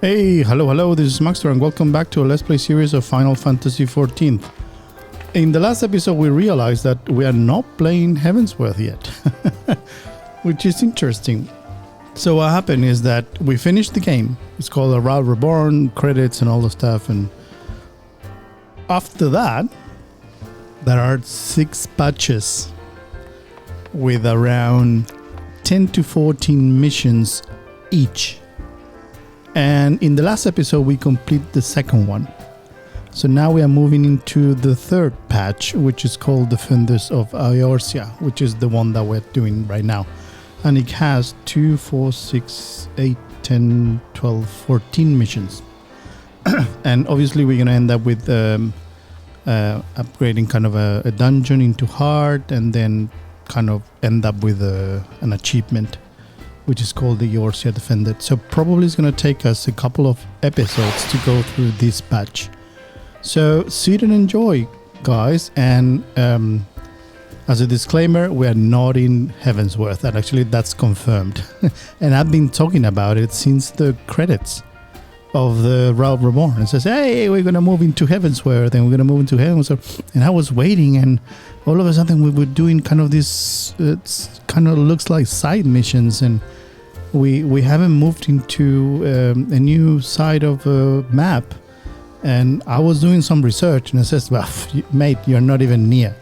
Hey, hello, this is Maxter and welcome back to a Let's Play series of Final Fantasy XIV. In the last episode we realized that we are not playing Heavensworth yet, which is interesting. So what happened is that we finished the game. It's called A Realm Reborn, credits and all the stuff, and after that there are 6 patches with around 10 to 14 missions each. And in the last episode we complete the second one. So now we are moving into the third patch, which is called Defenders of Eorzea, which is the one that we're doing right now. And it has 2, 4, 6, 8, 10, 12, 14 missions. And obviously we're going to end up with upgrading kind of a dungeon into hard, and then kind of end up with an achievement, which is called the Eorzea Defended. So probably it's going to take us a couple of episodes to go through this patch. So sit and enjoy, guys. And as a disclaimer, we are not in Heavensworth, and actually that's confirmed. And I've been talking about it since the credits of the Realm Reborn. It says, hey, we're going to move into Heavensworth, and we're going to move into Heavensworth. And I was waiting, and all of a sudden we were doing kind of this, it kind of looks like side missions, and we haven't moved into a new side of a map. And I was doing some research, and it says, well, mate, you're not even near.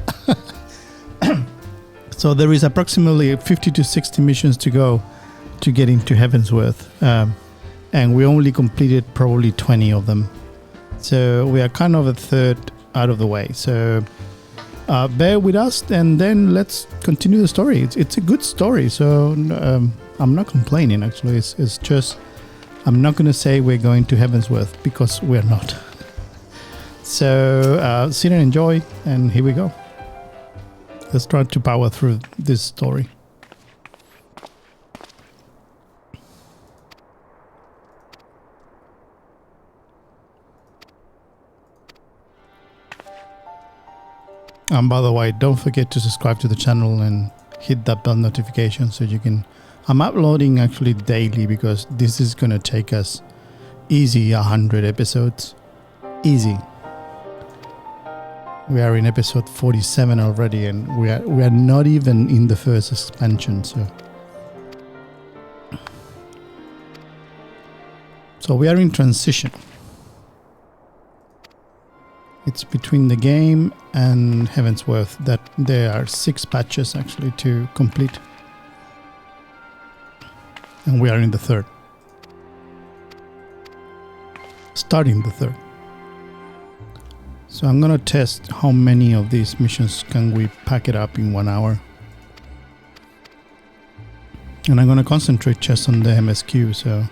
So there is approximately 50 to 60 missions to go to get into Heavensworth. And we only completed probably 20 of them. So we are kind of a third out of the way. So bear with us, and then let's continue the story. It's a good story, so I'm not complaining, actually. It's just, I'm not going to say we're going to Heavensworth, because we're not. So sit and enjoy, and here we go. Let's try to power through this story. And by the way, don't forget to subscribe to the channel and hit that bell notification so you can... I'm uploading actually daily, because this is going to take us easy 100 episodes. Easy. We are in episode 47 already, and we are not even in the first expansion, so we are in transition. It's between the game and Heavensworth that there are 6 patches actually to complete. And we are in the third. Starting the third. So I'm gonna test how many of these missions can we pack it up in 1 hour. And I'm gonna concentrate just on the MSQ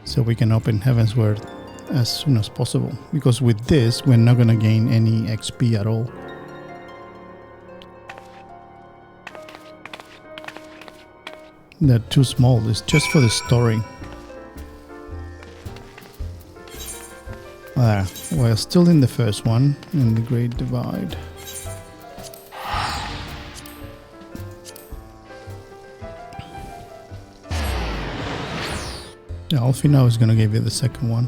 so we can open Heavensworth as soon as possible, because with this we're not gonna gain any XP at all. They're too small. It's just for the story. We're still in the first one, in the Great Divide. Yeah, Alfie now is gonna give you the second one.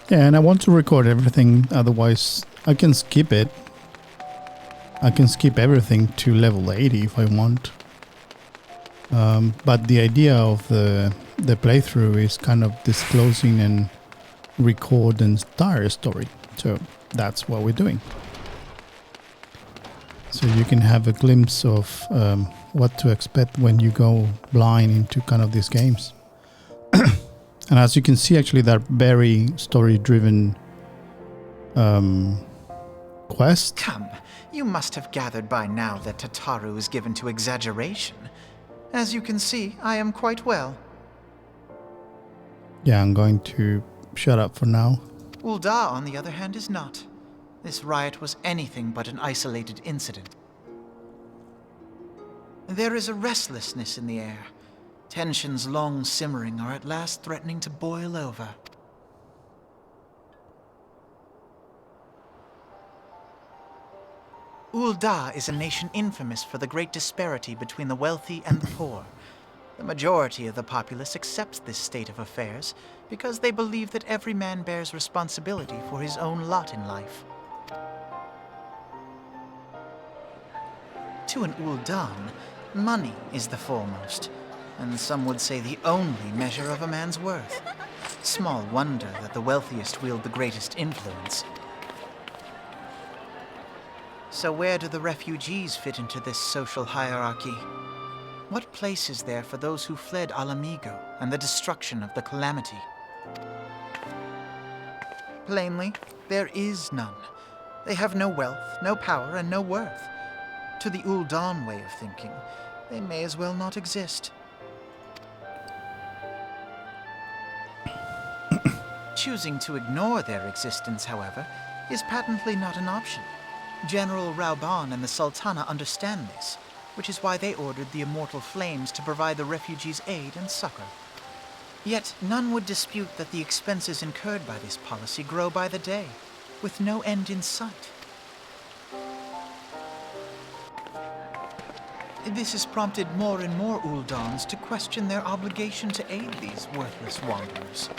Yeah, and I want to record everything, otherwise I can skip it. I can skip everything to level 80 if I want. But the idea of the playthrough is kind of disclosing and record and start a story. So that's what we're doing. So you can have a glimpse of what to expect when you go blind into kind of these games. And as you can see, actually, they're very story-driven quests. Come, you must have gathered by now that Tataru is given to exaggeration. As you can see, I am quite well. Yeah, I'm going to shut up for now. Ulda, on the other hand, is not. This riot was anything but an isolated incident. There is a restlessness in the air. Tensions long simmering are at last threatening to boil over. Ul'dah is a nation infamous for the great disparity between the wealthy and the poor. The majority of the populace accepts this state of affairs because they believe that every man bears responsibility for his own lot in life. To an Ul'dan, money is the foremost, and some would say the only measure of a man's worth. Small wonder that the wealthiest wield the greatest influence. So where do the refugees fit into this social hierarchy? What place is there for those who fled Alamigo and the destruction of the Calamity? Plainly, there is none. They have no wealth, no power, and no worth. To the Ul'dan way of thinking, they may as well not exist. Choosing to ignore their existence, however, is patently not an option. General Rauban and the Sultana understand this, which is why they ordered the Immortal Flames to provide the refugees aid and succor. Yet none would dispute that the expenses incurred by this policy grow by the day, with no end in sight. This has prompted more and more Ul'dans to question their obligation to aid these worthless wanderers.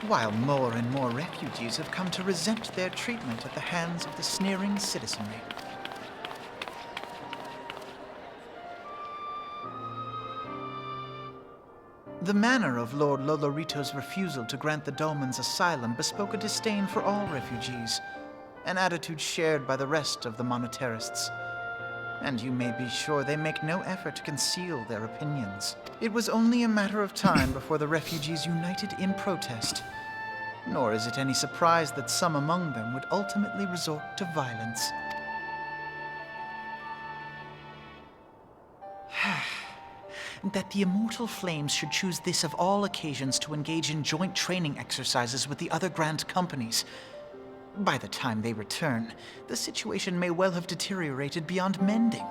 While more and more refugees have come to resent their treatment at the hands of the sneering citizenry. The manner of Lord Lolorito's refusal to grant the Dolmens asylum bespoke a disdain for all refugees, an attitude shared by the rest of the monetarists. And you may be sure they make no effort to conceal their opinions. It was only a matter of time before the refugees united in protest. Nor is it any surprise that some among them would ultimately resort to violence. That the Immortal Flames should choose this of all occasions to engage in joint training exercises with the other Grand Companies. By the time they return, the situation may well have deteriorated beyond mending.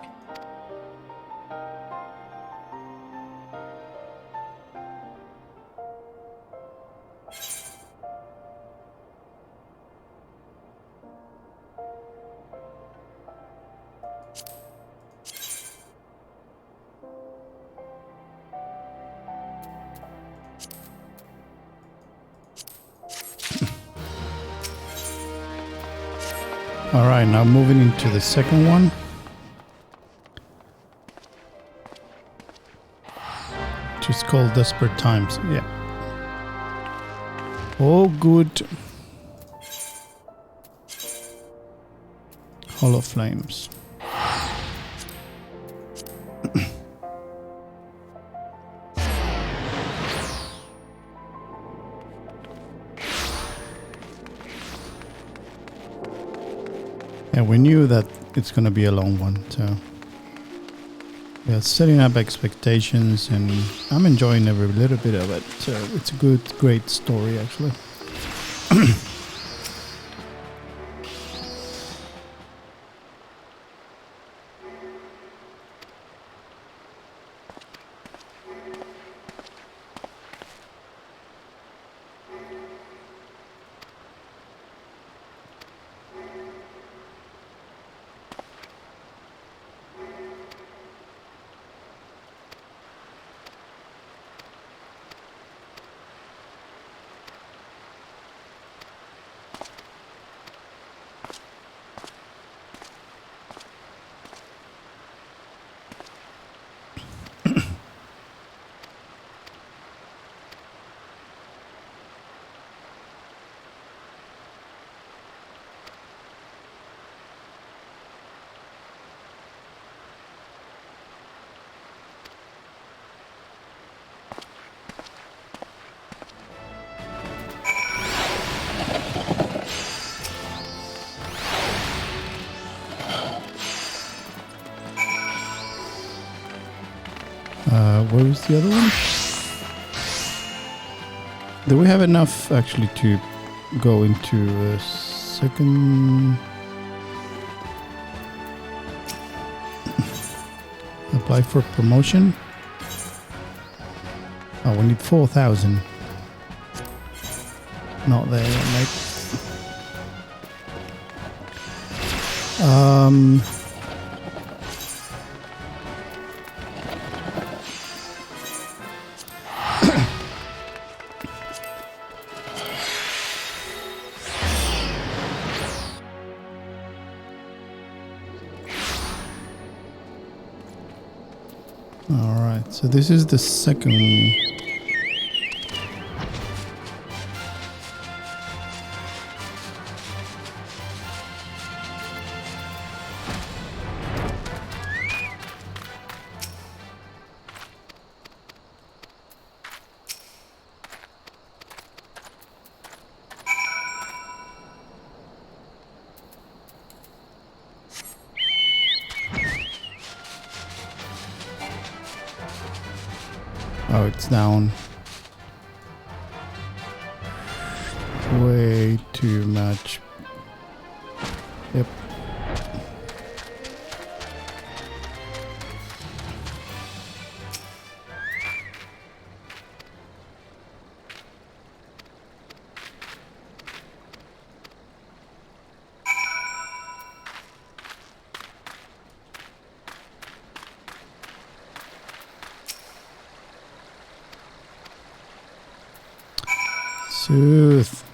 Alright, now moving into the second one. Which is called Desperate Times. Yeah. Oh, good. Hollow Flames. And we knew that it's going to be a long one, so yeah, setting up expectations, and I'm enjoying every little bit of it. So it's a great story actually. Where was the other one? Do we have enough actually to go into a second? Apply for promotion. Oh, we need 4,000. Not there yet, mate. Um, all right, so this is the second. Oh, it's down. Way too much. Yep. Sooth.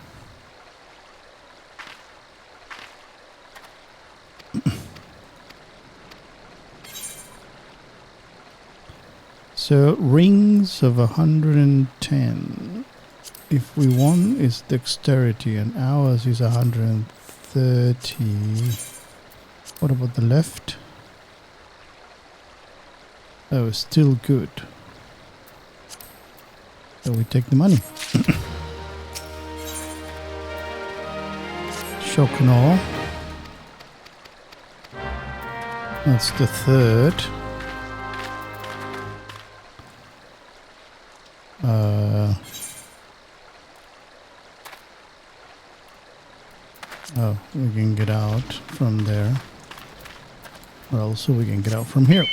So rings of 110. If we won is dexterity and ours is 130. What about the left? Oh, still good. So we take the money. Shock and awe. That's the third. Oh, we can get out from there. Or also we can get out from here.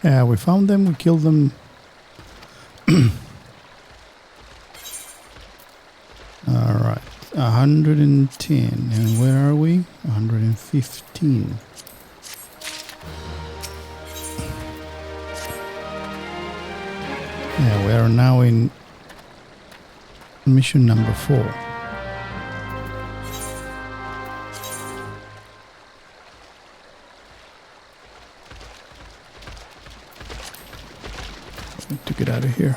Yeah, we found them, we killed them. Alright, 110. And where are we? 115. Yeah, we are now in mission number 4. Need to get out of here.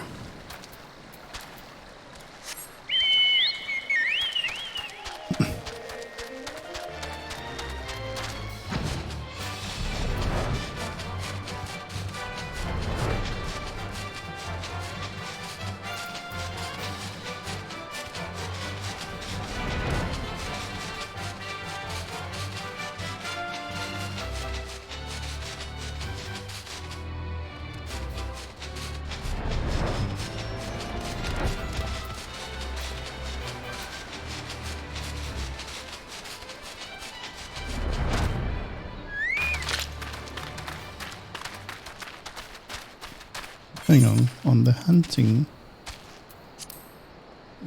Hang on the hunting,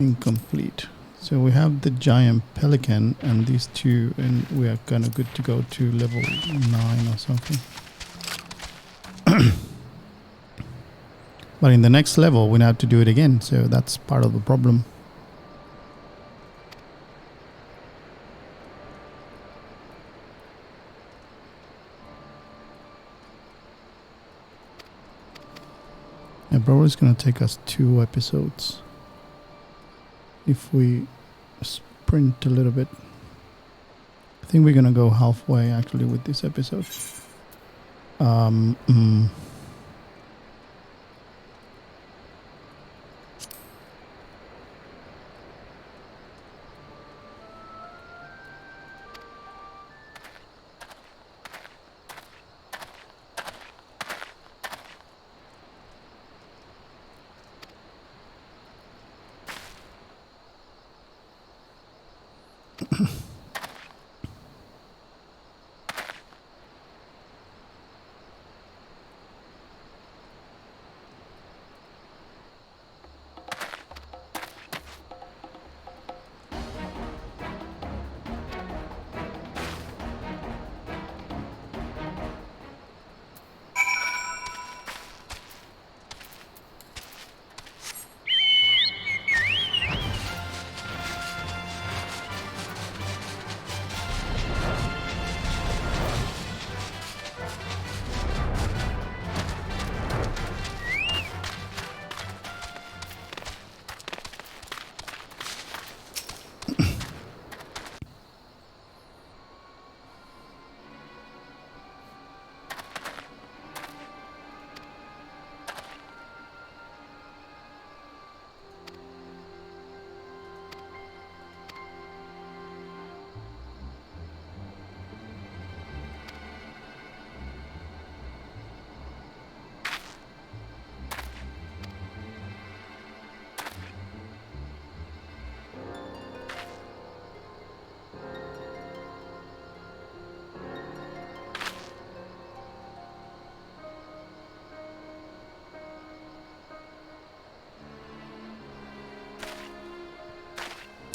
incomplete. So we have the giant pelican and these two, and we are kind of good to go to level 9 or something. But in the next level we have to do it again, so that's part of the problem. Yeah, probably it's going to take us 2 episodes if we sprint a little bit. I think we're going to go halfway actually with this episode.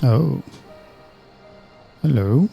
Oh. Hello.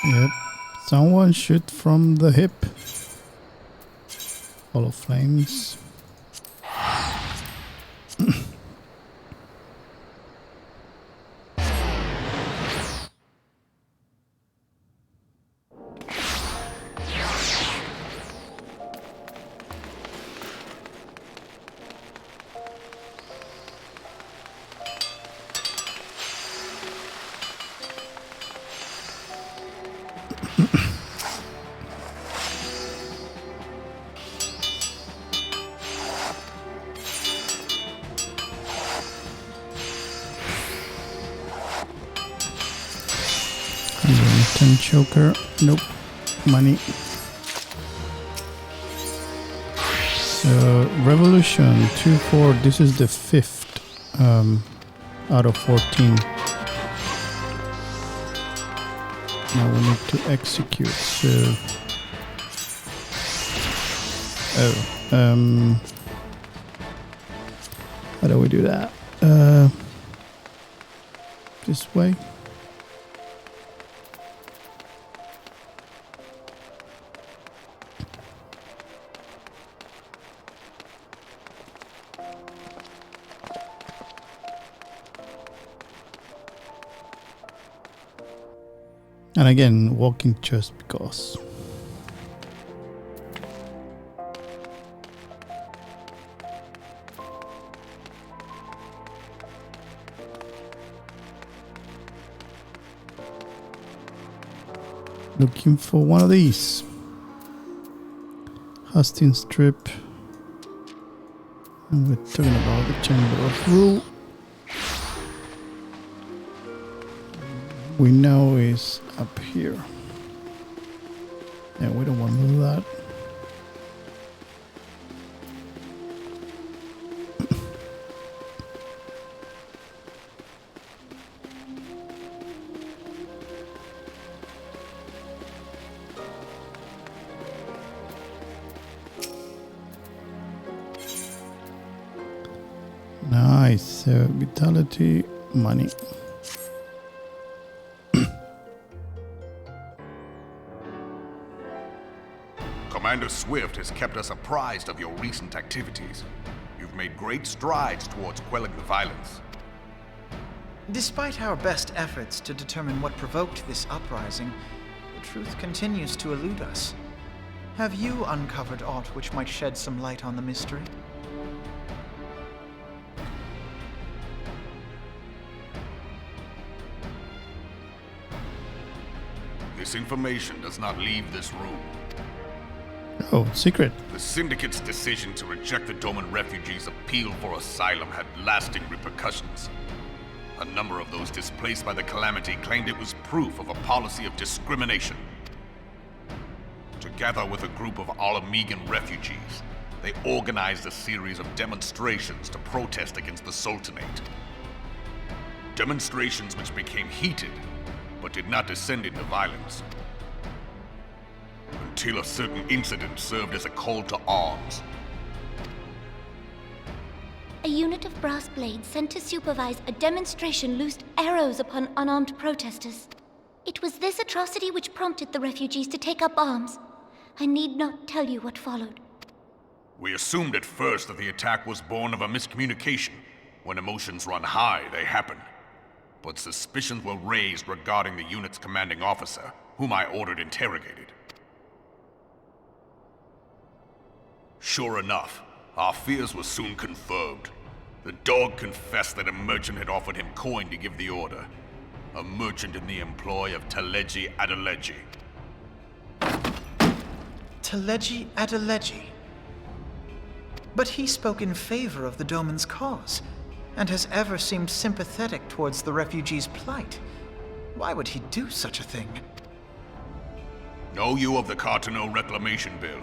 Yep. Someone shoot from the hip. Follow flames. Mountain choker. Nope. Money. So revolution 2-4. This is the 5th out of 14. Now we need to execute. So how do we do that? This way. And again, walking just because. Looking for one of these. Husting strip. And we're talking about the Chamber of Rule. We know is up here. Yeah, we don't want to do that. Nice. Vitality, money. Commander Swift has kept us apprised of your recent activities. You've made great strides towards quelling the violence. Despite our best efforts to determine what provoked this uprising, the truth continues to elude us. Have you uncovered aught which might shed some light on the mystery? This information does not leave this room. Oh, secret. The Syndicate's decision to reject the Doman refugees' appeal for asylum had lasting repercussions. A number of those displaced by the Calamity claimed it was proof of a policy of discrimination. Together with a group of Alamegan refugees, they organized a series of demonstrations to protest against the Sultanate. Demonstrations which became heated, but did not descend into violence. Until a certain incident served as a call to arms. A unit of brass blades sent to supervise a demonstration loosed arrows upon unarmed protesters. It was this atrocity which prompted the refugees to take up arms. I need not tell you what followed. We assumed at first that the attack was born of a miscommunication. When emotions run high, they happen. But suspicions were raised regarding the unit's commanding officer, whom I ordered interrogated. Sure enough, our fears were soon confirmed. The dog confessed that a merchant had offered him coin to give the order. A merchant in the employ of Teleji Adeleji. Teleji Adeleji? But he spoke in favor of the Doman's cause, and has ever seemed sympathetic towards the refugees' plight. Why would he do such a thing? Know you of the Cartano Reclamation Bill?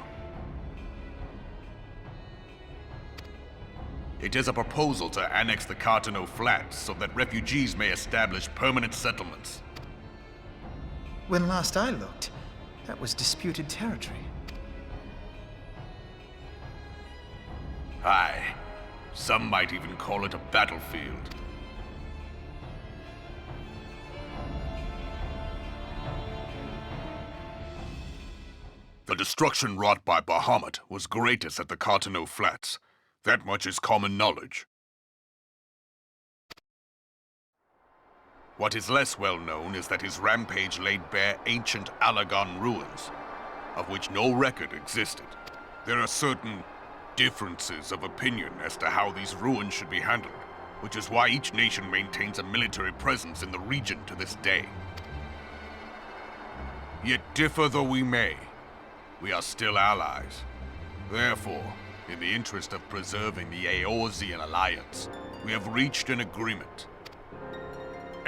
It is a proposal to annex the Cartano Flats so that refugees may establish permanent settlements. When last I looked, that was disputed territory. Aye. Some might even call it a battlefield. The destruction wrought by Bahamut was greatest at the Cartano Flats. That much is common knowledge. What is less well known is that his rampage laid bare ancient Alagon ruins, of which no record existed. There are certain differences of opinion as to how these ruins should be handled, which is why each nation maintains a military presence in the region to this day. Yet differ though we may, we are still allies. Therefore, in the interest of preserving the Eorzean alliance, we have reached an agreement.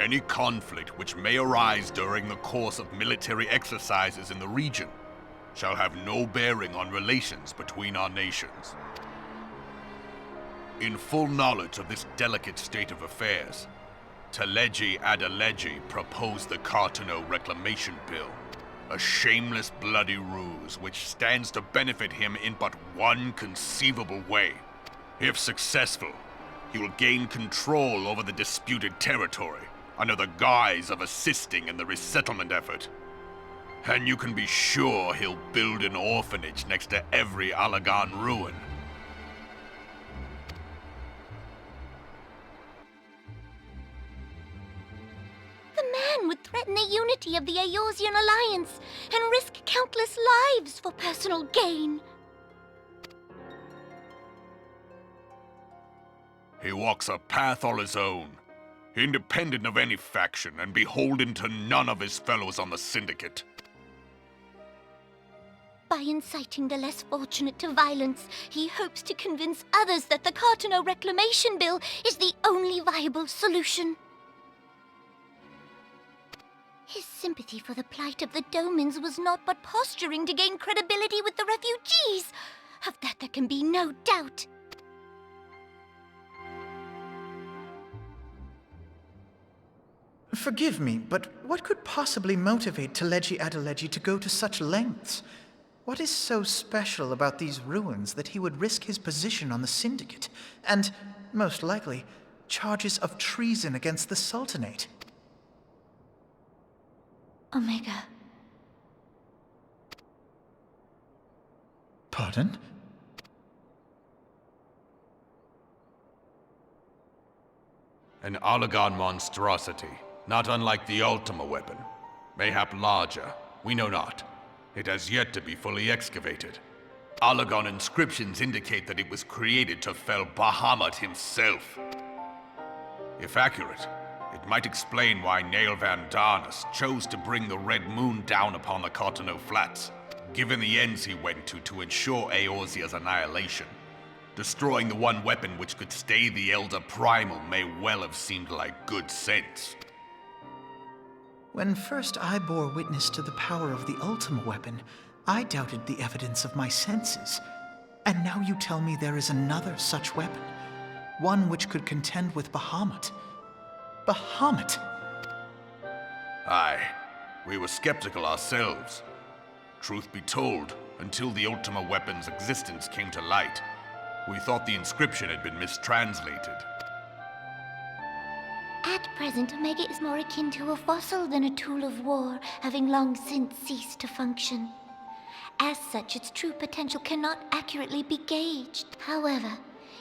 Any conflict which may arise during the course of military exercises in the region shall have no bearing on relations between our nations. In full knowledge of this delicate state of affairs, Teleji Adeleji proposed the Cartano Reclamation Bill, a shameless bloody ruse which stands to benefit him in but one conceivable way. If successful, he will gain control over the disputed territory under the guise of assisting in the resettlement effort. And you can be sure he'll build an orphanage next to every Alagan ruin. The man would threaten the unity of the Eorzean alliance and risk countless lives for personal gain. He walks a path all his own, independent of any faction and beholden to none of his fellows on the Syndicate. By inciting the less fortunate to violence, he hopes to convince others that the Cartano Reclamation Bill is the only viable solution. His sympathy for the plight of the Domans was not but posturing to gain credibility with the refugees. Of that there can be no doubt. Forgive me, but what could possibly motivate Teleji Adeleji to go to such lengths? What is so special about these ruins that he would risk his position on the Syndicate, and, most likely, charges of treason against the Sultanate? Omega. Pardon? An Alagan monstrosity, not unlike the Ultima weapon. Mayhap larger, we know not. It has yet to be fully excavated. Alagan inscriptions indicate that it was created to fell Bahamut himself. If accurate, it might explain why Nail Van Darnus chose to bring the Red Moon down upon the Cartano Flats, given the ends he went to ensure Eorzea's annihilation. Destroying the one weapon which could stay the Elder Primal may well have seemed like good sense. When first I bore witness to the power of the Ultima weapon, I doubted the evidence of my senses. And now you tell me there is another such weapon, one which could contend with Bahamut. Bahamut! Aye, we were skeptical ourselves. Truth be told, until the Ultima weapon's existence came to light, we thought the inscription had been mistranslated. At present, Omega is more akin to a fossil than a tool of war, having long since ceased to function. As such, its true potential cannot accurately be gauged. However,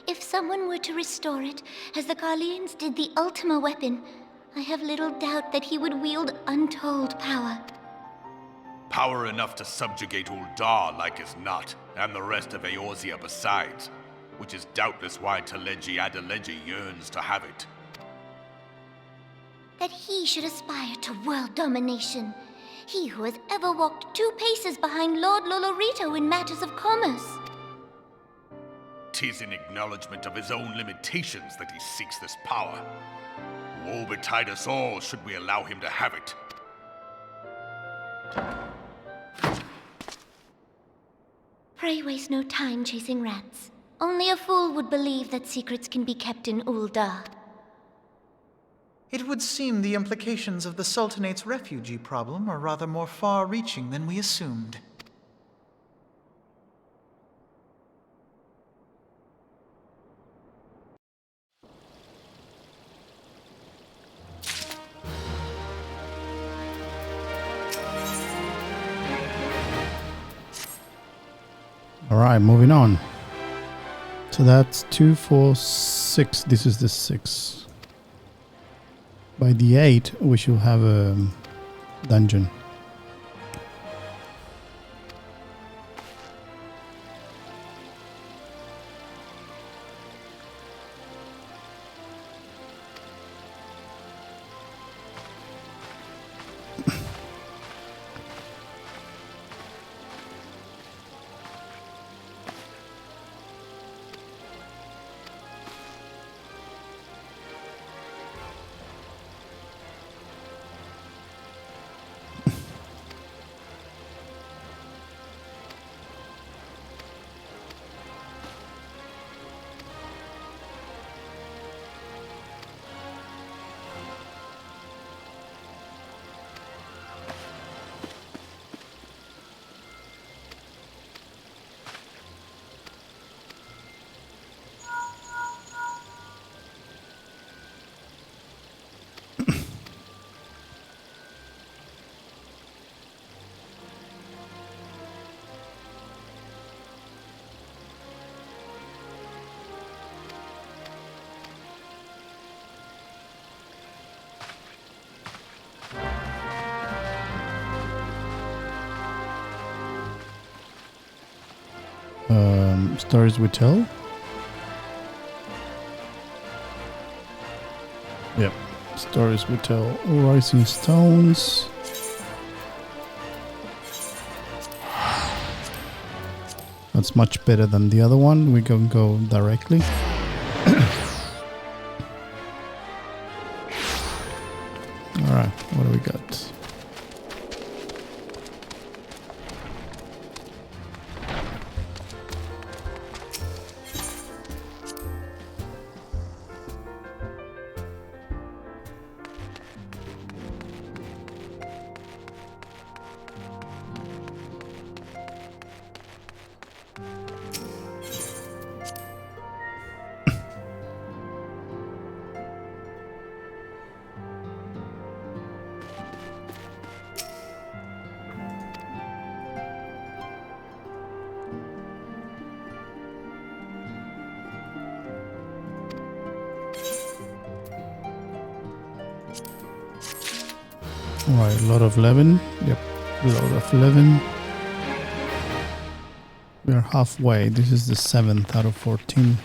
if someone were to restore it, as the Garleans did the Ultima weapon, I have little doubt that he would wield untold power. Power enough to subjugate Uldar like as not, and the rest of Eorzea besides, which is doubtless why Teleji Adeleji yearns to have it. That he should aspire to world domination. He who has ever walked 2 paces behind Lord Lolorito in matters of commerce. 'Tis in acknowledgement of his own limitations that he seeks this power. Woe betide us all should we allow him to have it. Pray waste no time chasing rats. Only a fool would believe that secrets can be kept in Uldar. It would seem the implications of the Sultanate's refugee problem are rather more far-reaching than we assumed. All right, moving on. So that's 2, 4, 6. This is the 6. By the 8, we should have a dungeon. Stories We Tell. Yep, Stories We Tell. Rising Stones. That's much better than the other one. We can go directly. Alright, what do we got? Alright, a lot of Levin. Yep, a lot of Levin. We're halfway. This is the 7th out of 14.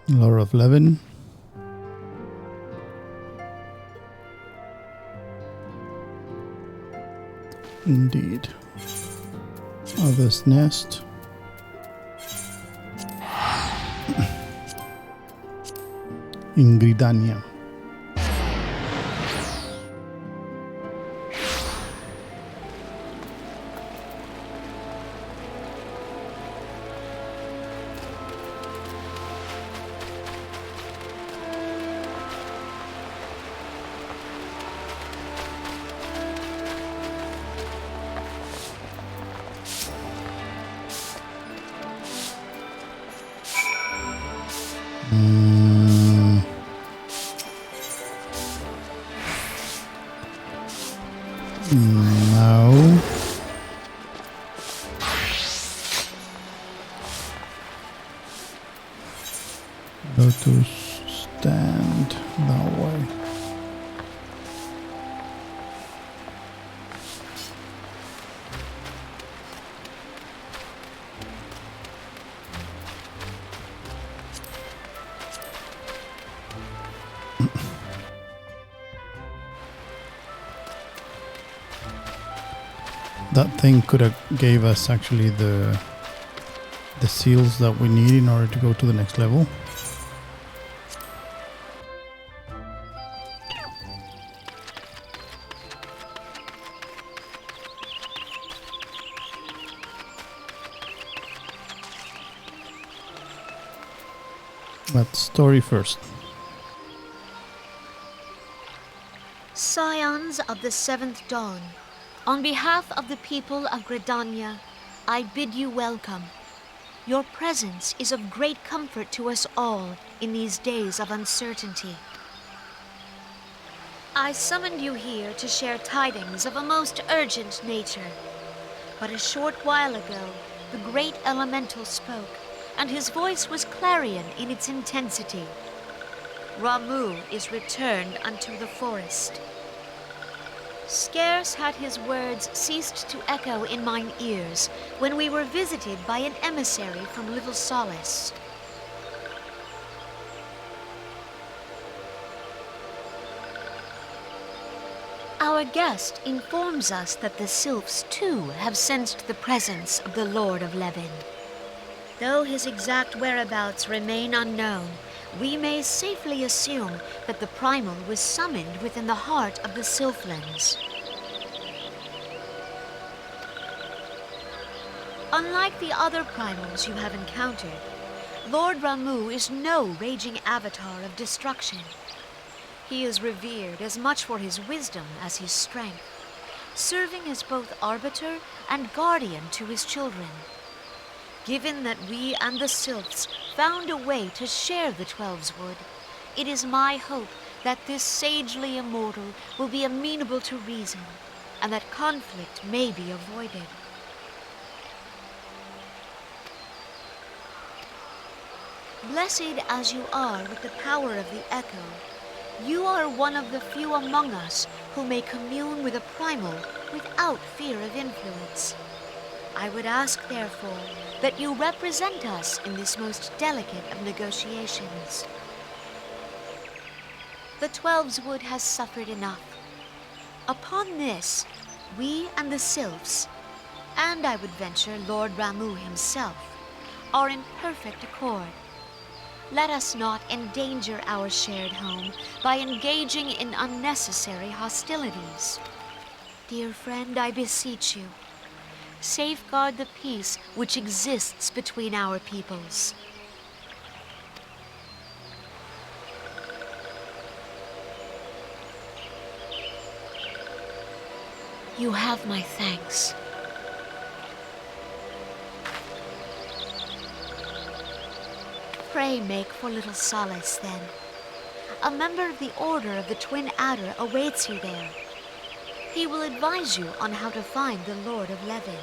Lore of Levin. Indeed. Other's Nest. Ingridania. No. Lotus stand that way. That thing could have gave us actually the seals that we need in order to go to the next level. But story first. Scions of the Seventh Dawn, on behalf of the people of Gridania, I bid you welcome. Your presence is of great comfort to us all in these days of uncertainty. I summoned you here to share tidings of a most urgent nature. But a short while ago, the great elemental spoke, and his voice was clarion in its intensity. Ramu is returned unto the forest. Scarce had his words ceased to echo in mine ears when we were visited by an emissary from Little Solace. Our guest informs us that the sylphs too have sensed the presence of the Lord of Levin. Though his exact whereabouts remain unknown, we may safely assume that the primal was summoned within the heart of the Sylphlands. Unlike the other primals you have encountered, Lord Ramu is no raging avatar of destruction. He is revered as much for his wisdom as his strength, serving as both arbiter and guardian to his children. Given that we and the Sylphs found a way to share the Twelveswood, it is my hope that this sagely immortal will be amenable to reason, and that conflict may be avoided. Blessed as you are with the power of the Echo, you are one of the few among us who may commune with a primal without fear of influence. I would ask, therefore, that you represent us in this most delicate of negotiations. The Twelveswood has suffered enough. Upon this, we and the Sylphs, and I would venture Lord Ramu himself, are in perfect accord. Let us not endanger our shared home by engaging in unnecessary hostilities. Dear friend, I beseech you, safeguard the peace which exists between our peoples. You have my thanks. Pray make for little solace, then. A member of the Order of the Twin Adder awaits you there. He will advise you on how to find the Lord of Levin.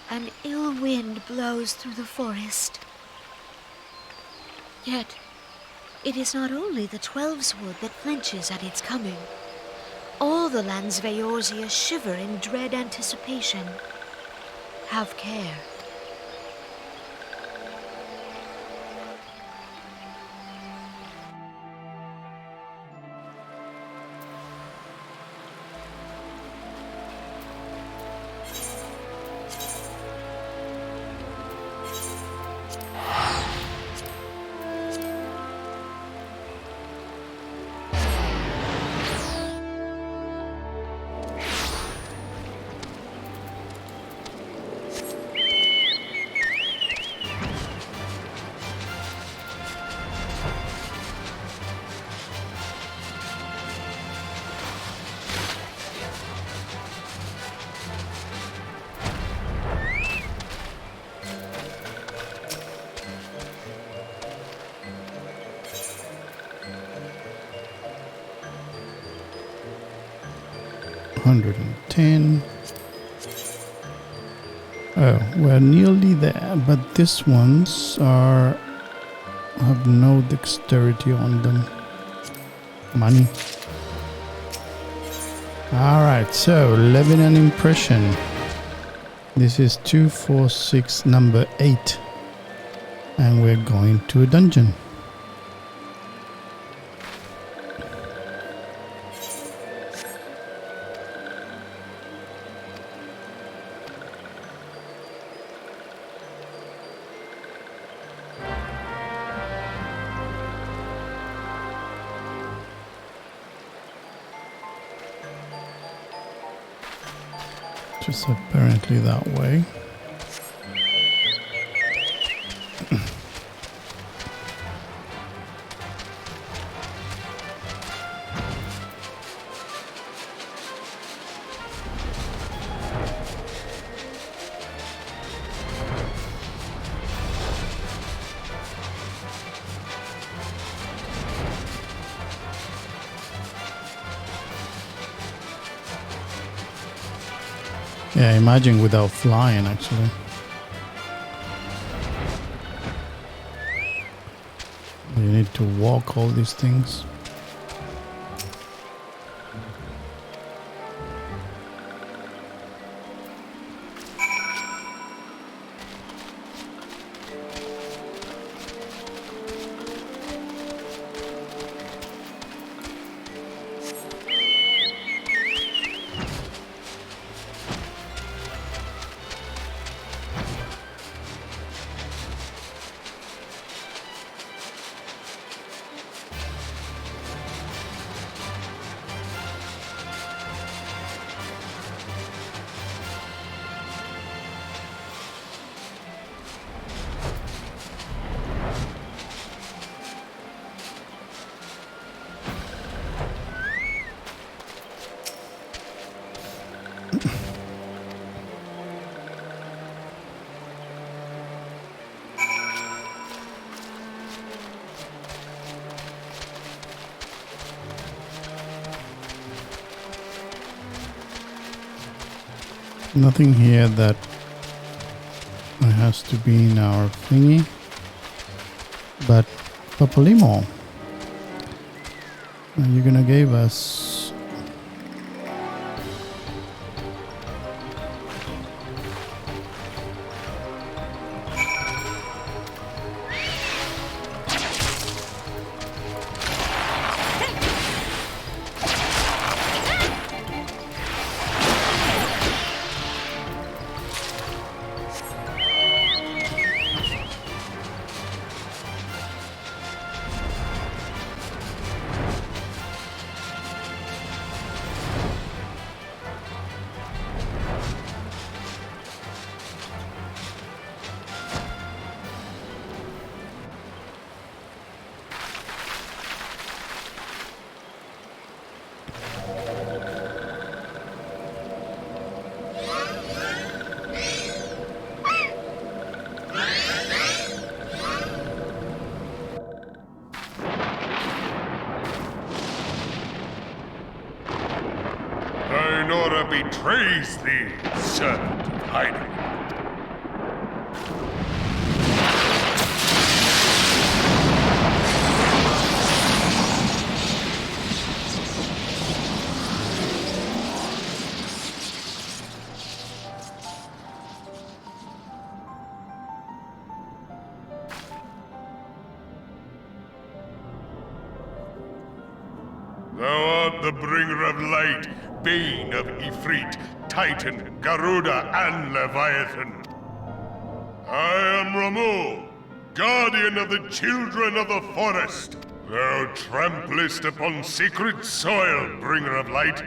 An ill wind blows through the forest. Yet, it is not only the Twelveswood that flinches at its coming. All the lands of Eorzea shiver in dread anticipation. Have care. $110. Oh, we're nearly there, but these ones have no dexterity on them. Money. Alright, so Levin and Impression. This is 246 number 8. And we're going to a dungeon. Just apparently that way. Yeah, imagine without flying, actually. You need to walk all these things. Nothing here that has to be in our thingy. But Papalimon, you're gonna give us Nora betrays thee, servant of hiding. Thou art the bringer of light, bane of Ifrit, Titan, Garuda, and Leviathan. I am Ramu, guardian of the children of the forest. Thou tramplest upon sacred soil, bringer of light.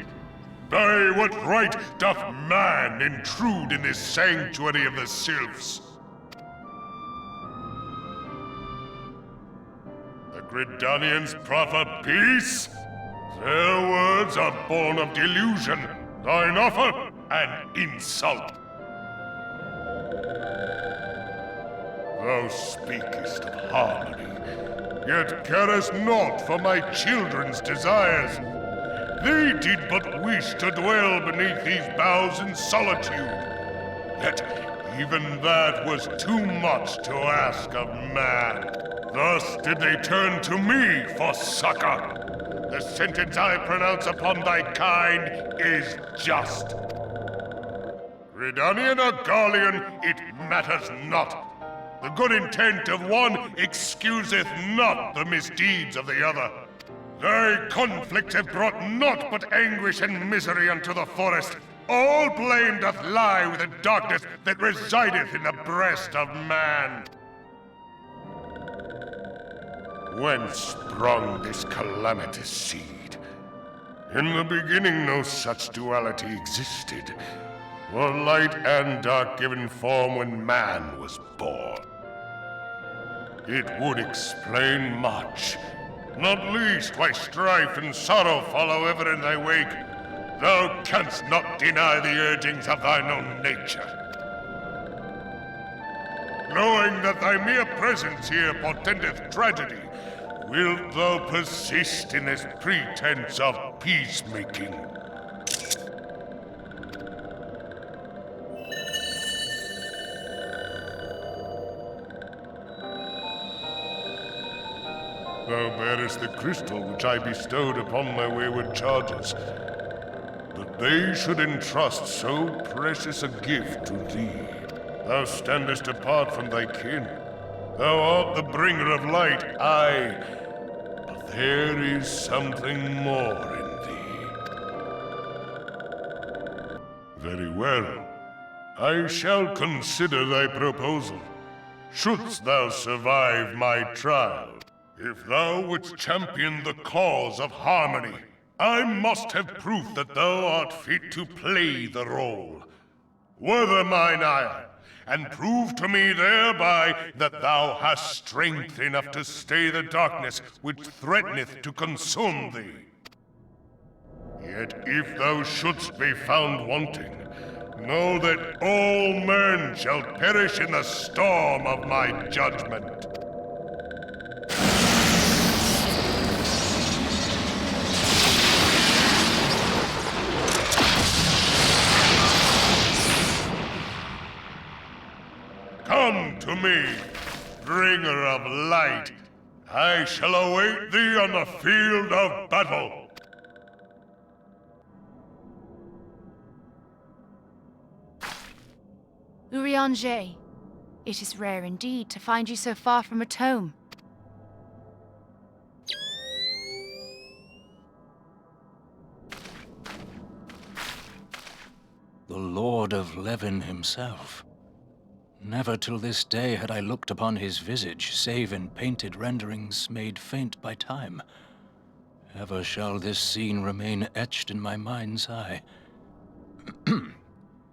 By what right doth man intrude in this sanctuary of the sylphs? The Gridanians proffer peace? Their words are born of delusion, thine offer an insult. Thou speakest of harmony, yet carest naught for my children's desires. They did but wish to dwell beneath these boughs in solitude. Yet even that was too much to ask of man. Thus did they turn to me for succor. The sentence I pronounce upon thy kind is just. Gridanian or Garlean, it matters not. The good intent of one excuseth not the misdeeds of the other. Thy conflicts have brought naught but anguish and misery unto the forest. All blame doth lie with the darkness that resideth in the breast of man. Whence sprung this calamitous seed? In the beginning no such duality existed, for light and dark given form when man was born. It would explain much, not least why strife and sorrow follow ever in thy wake. Thou canst not deny the urgings of thine own nature. Knowing that thy mere presence here portendeth tragedy, wilt thou persist in this pretense of peacemaking? Thou bearest the crystal which I bestowed upon my wayward charges. That they should entrust so precious a gift to thee. Thou standest apart from thy kin. Thou art the bringer of light, aye. But there is something more in thee. Very well. I shall consider thy proposal. Shouldst thou survive my trial. If thou wouldst champion the cause of harmony, I must have proof that thou art fit to play the role. Wither mine ire, and prove to me thereby that thou hast strength enough to stay the darkness which threateneth to consume thee. Yet if thou shouldst be found wanting, know that all men shall perish in the storm of my judgment. Come to me, bringer of light. I shall await thee on the field of battle. Eorzea, it is rare indeed to find you so far from a tome. The Lord of Levin himself. Never till this day had I looked upon his visage, save in painted renderings made faint by time. Ever shall this scene remain etched in my mind's eye.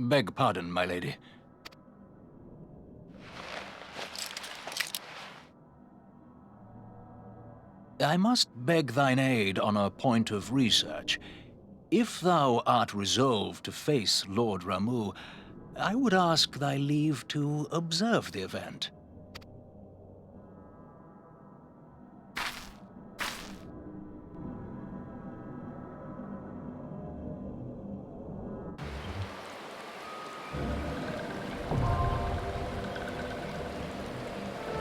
Beg pardon, my lady. I must beg thine aid on a point of research. If thou art resolved to face Lord Ramuh, I would ask thy leave to observe the event.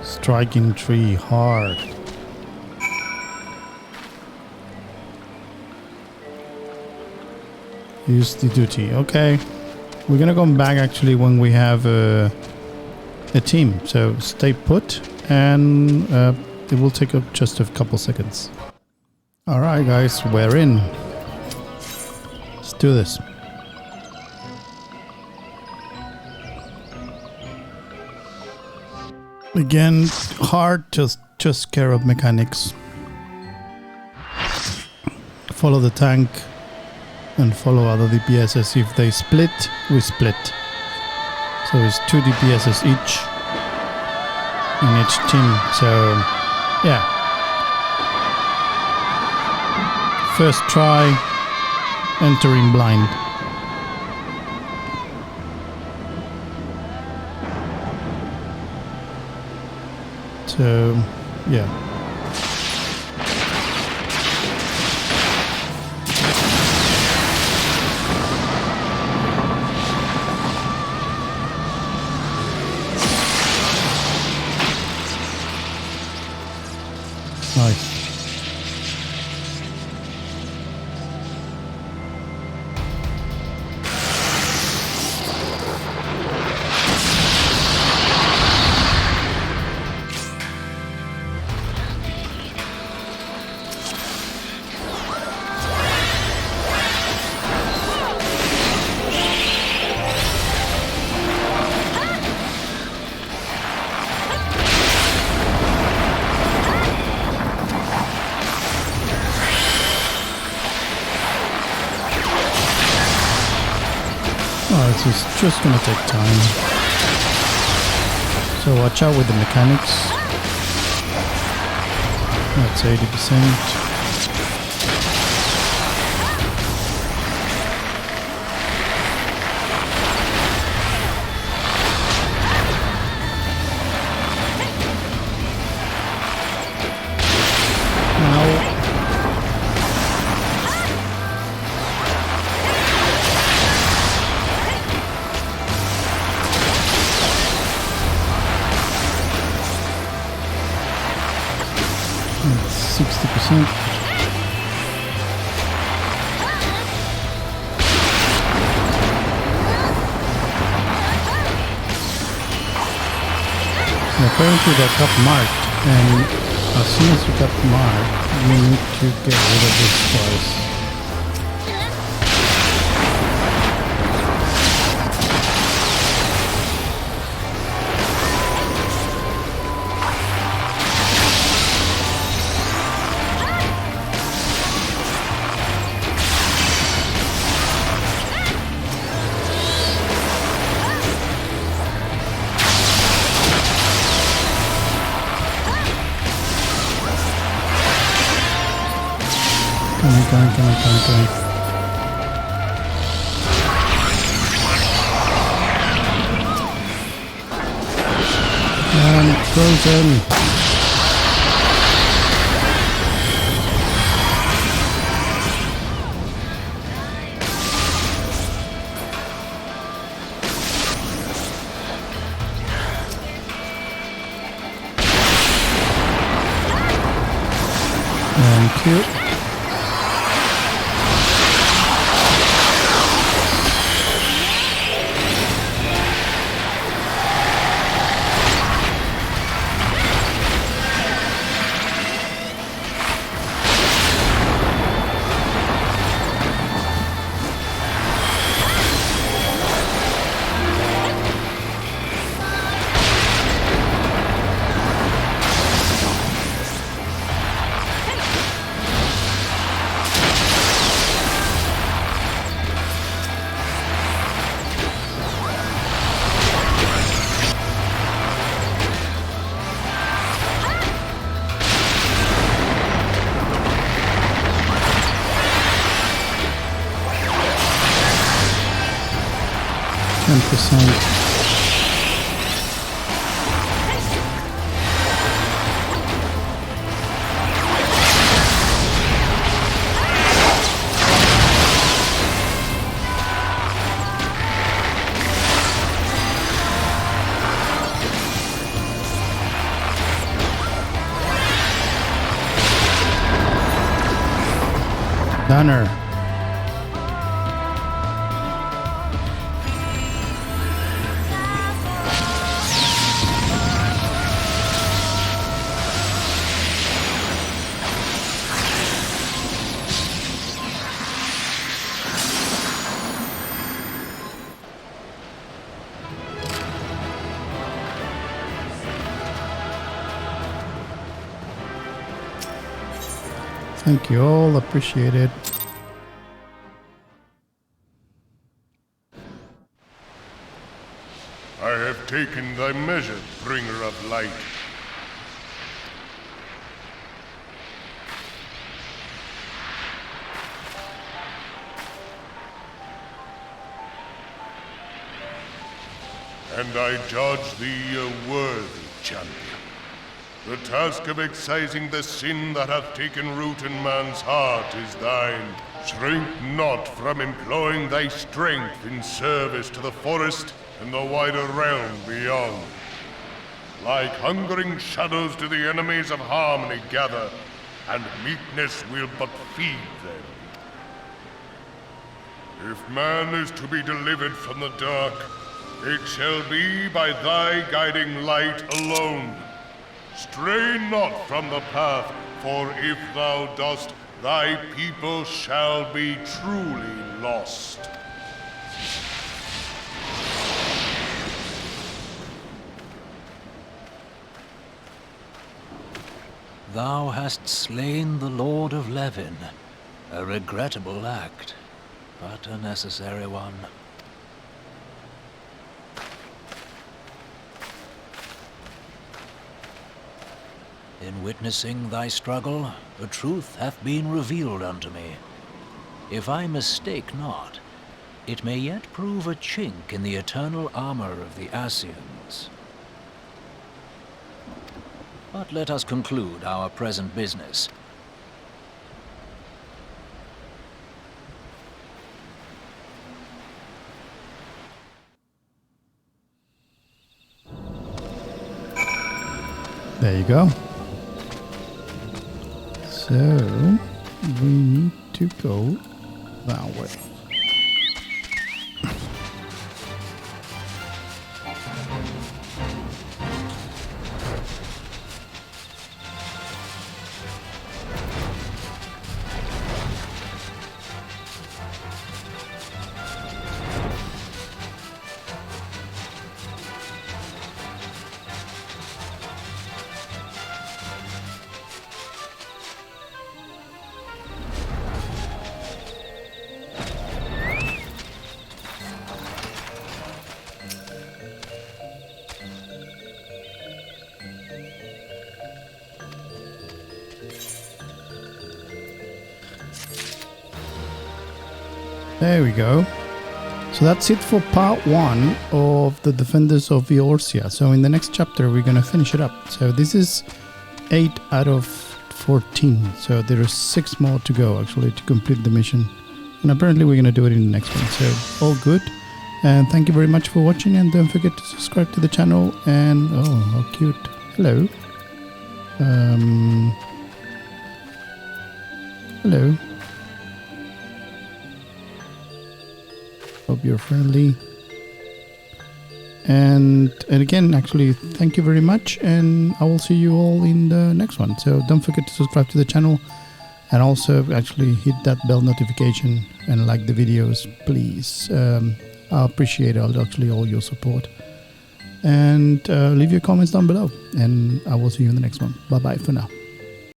Striking tree hard. Use the duty. Okay. We're gonna come back actually when we have a team. So stay put and it will take up just a couple seconds. Alright guys, we're in. Let's do this. Again, hard to just scare up mechanics. Follow the tank and follow other DPSs. If they split, we split. So it's 2 DPSs each in each team. So yeah. First try, entering blind. So yeah. Nice. Oh, it's just gonna take time. So watch out with the mechanics. That's 80%. Apparently they got marked, and as soon as you got marked, you need to get rid of this twice. Coming. frozen. Thank you. Dunner. Thank you all, appreciate it. I have taken thy measure, bringer of light. And I judge thee a worthy champion. The task of excising the sin that hath taken root in man's heart is thine. Shrink not from employing thy strength in service to the forest and the wider realm beyond. Like hungering shadows do the enemies of harmony gather, and meekness will but feed them. If man is to be delivered from the dark, it shall be by thy guiding light alone. Stray not from the path, for if thou dost, thy people shall be truly lost. Thou hast slain the Lord of Levin. A regrettable act, but a necessary one. In witnessing thy struggle, the truth hath been revealed unto me. If I mistake not, it may yet prove a chink in the eternal armor of the Assyrians. But let us conclude our present business. There you go. So, we need to go that way. There we go. So that's it for part 1 of the Defenders of Eorzea. So in the next chapter we're going to finish it up. So this is 8 out of 14. So there are 6 more to go actually to complete the mission. And apparently we're going to do it in the next one. So all good. And thank you very much for watching, and don't forget to subscribe to the channel. And oh, how cute. Hello. Hello. Hope you're friendly. And again, actually, thank you very much, and I will see you all in the next one. So don't forget to subscribe to the channel, and also actually hit that bell notification and like the videos, please. I appreciate actually all your support. And leave your comments down below, and I will see you in the next one. Bye bye for now.